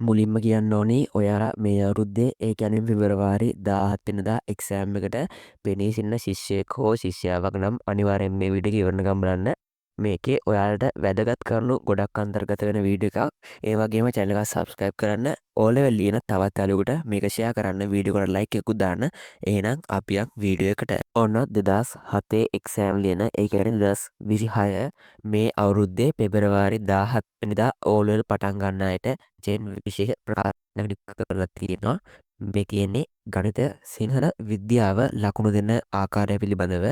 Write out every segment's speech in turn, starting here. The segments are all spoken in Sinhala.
මුලින්ම කියන්න ඕනි ඔයාලා මේ අවුරුද්දේ ඒ කියන්නේ පෙබරවාරි 17 වෙනිදා එක්සෑම් එකට පෙනී සිටින ශිෂ්‍යයෙක් හෝ ශිෂ්‍යාවක් නම් අනිවාර්යෙන් මේ වීඩියෝ එක ඉවරනකම් බලන්න. මේකේ ඔයාලට වැදගත් කරුණු ගොඩක් අන්තර්ගත වෙන වීඩියෝ එකක්. ඒ වගේම channel එක subscribe කරන්න. O level ලියන තවත් යාළුවෙකුට මේක share කරන්න, වීඩියෝ එකට like එකකුත් දාන්න. එහෙනම් අපි යන් වීඩියෝ එකට. ඔන්න 2007 එක්සෑම් ලියන ඒ කියන්නේ 2026 මේ අවුරුද්දේ පෙබරවාරි 17 වෙනිදා O level පටන් ගන්න අයට ජෙන් විශේෂ ප්‍රකාශනයක් කරලා තියෙනවා. මේ තියෙන්නේ ගණිත සිංහල විද්‍යාව ලකුණු දෙන්න ආකාරය පිළිබඳව.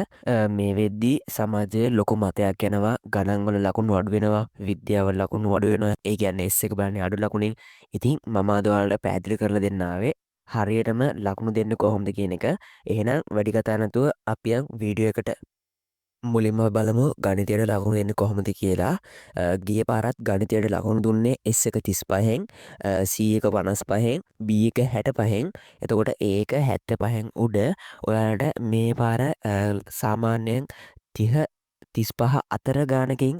මේ වෙද්දී සමාජයේ ලොකු මතයක් යනවා. ගණන්වල ලකුණු අඩු වෙනවා, විද්‍යාව ලකුණු අඩු වෙනවා. ඒ කියන්නේ S එක බලන්නේ අඩු ලකුණින්. ඉතින් මම අද ඔයාලට පැහැදිලි කරලා දෙන්න ආවේ හරියටම ලකුණු දෙන්නේ කොහොමද කියන එක. එහෙනම් වැඩි කතා නැතුව අපි යන් වීඩියෝ එකට. මුලින්ම බලමු ගණිතයට ලකුණු දෙන්නේ කොහොමද කියලා. ගිය පාරත් ගණිතයට ලකුණු දුන්නේ S එක 35න්, C එක 55න්, B එක 65න්. එතකොට A එක 75න් උඩ. ඔයාලට මේ පාර සාමාන්‍යයෙන් 30 35 අතර ගානකින්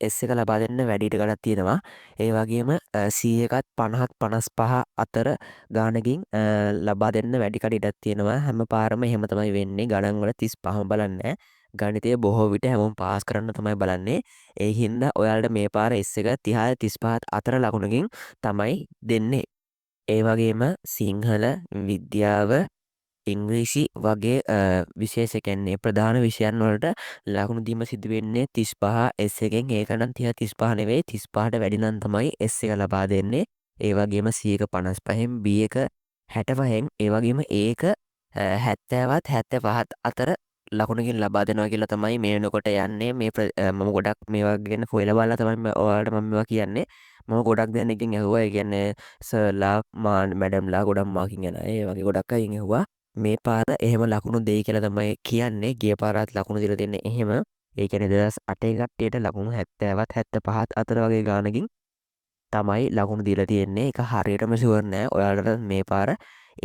S එක ලබා දෙන්න වැඩිට ගණක් තියෙනවා. ඒ වගේම C එකත් 50 55 අතර ගානකින් ලබා දෙන්න වැඩි කඩ තියෙනවා. හැම පාරම එහෙම තමයි වෙන්නේ. ගණන් වල 35ම බලන්නේ. ගණිතය බොහෝ විට හැමෝම පාස් කරන්න තමයි බලන්නේ. ඒ හින්දා ඔයාලට මේ පාර S එක 30 35 අතර ලකුණකින් තමයි දෙන්නේ. ඒ වගේම සිංහල විද්‍යාව ඉංග්‍රීසි වගේ විශේෂ කියන්නේ ප්‍රධාන විෂයන් වලට ලකුණු දීම සිදු වෙන්නේ 35 S එකෙන්. ඒක නම් 30 35 නෙවෙයි, 35ට වැඩි නම් තමයි S එක ලබා දෙන්නේ. ඒ වගේම C එක 55න්, B එක 65න්, ඒ වගේම A එක 70ත් 75ත් අතර ලකුණකින් ලබා දෙනවා කියලා තමයි මේ වෙනකොට යන්නේ. මම ගොඩක් මේවා ගැන හොයලා බලලා තමයි ඔයාලට මම මේවා කියන්නේ. මම ගොඩක් දෙනෙක්ගෙන් ඇහුවා. ඒ කියන්නේ සර්ලා මැඩම්ලා ගොඩක් මාකින් යන අය. ඒ වගේ ගොඩක් අයින් ඇහුවා. මේ පාර එහෙම ලකුණු දෙයි කියලා තමයි කියන්නේ. ගිය පාරත් ලකුණු දීලා දෙන්නේ එහෙම. ඒ කියන්නේ 2008 කට්ටියට ලකුණු 70ත් 75ත් අතර වගේ ගානකින් තමයි ලකුණු දීලා තියෙන්නේ. ඒක හරියටම ෂුවර් නෑ. ඔයාලට මේ පාර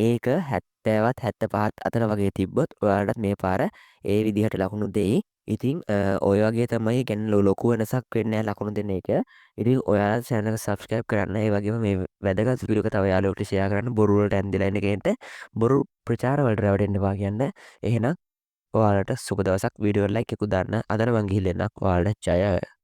ඒක 70ත් 75ත් අතර වගේ තිබ්බොත් ඔයාලට මේ පාර ඒ විදිහට ලකුණු දෙයි. ඉතින් ඔය වගේ තමයි කියන්නේ ලොකු වෙනසක් වෙන්නේ නැහැ ලකුණු දෙන එක. ඉතින් ඔයාලා channel එක subscribe කරන්න. ඒ වගේම මේ වැදගත් වීඩියෝ එක තව යාළුවෙකුට share කරන්න. බොරු වලට ඇන්දිලා ඉන්න කෙනෙක්ට බොරු ප්‍රචාර වලට රැවටෙන්න එපා කියන්න. එහෙනම් ඔයාලට සුබ දවසක්. වීඩියෝ එක like එකකුත් දාන්න. අදට මං ගිහින් එන්නම්. ඔයාලට ජය.